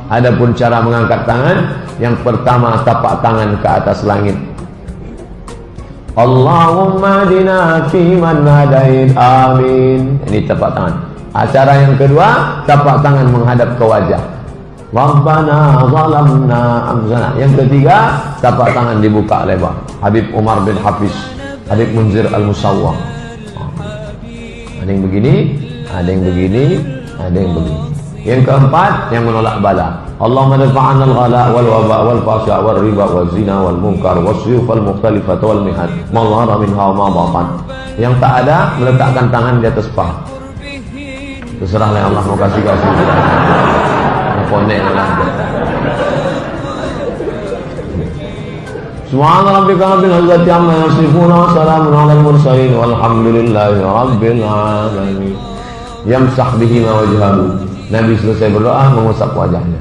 Adapun cara mengangkat tangan, yang pertama tapak tangan ke atas langit. Allahumma hadina fiman hadait, amin. Ini tapak tangan. Acara yang kedua, tapak tangan menghadap ke wajah. Rabbana zalamna anfusana. Yang ketiga, tapak tangan dibuka lebar. Habib Umar bin Hafiz, Habib Munzir Al-Musawwah. Ada yang begini, ada yang begini, ada yang begini. Yang keempat, yang menolak bala. Allahumma dafa'ana al-ghala wal waba wal fasya wal riba wal zina wal munkar wal suyuf wal mukhtalifat wal mihad ma dhahara minha wa ma batan. Yang tak ada, meletakkan tangan di atas paha. Terserahlah Allah mau kasih. Konek lah. Subhana rabbika rabbil izzati amma yasifun wa salamun alal mursalin walhamdulillahi rabbil alamin. Yamsah bihi ma wajhahu. Nabi selesai berdoa mengusap wajahnya.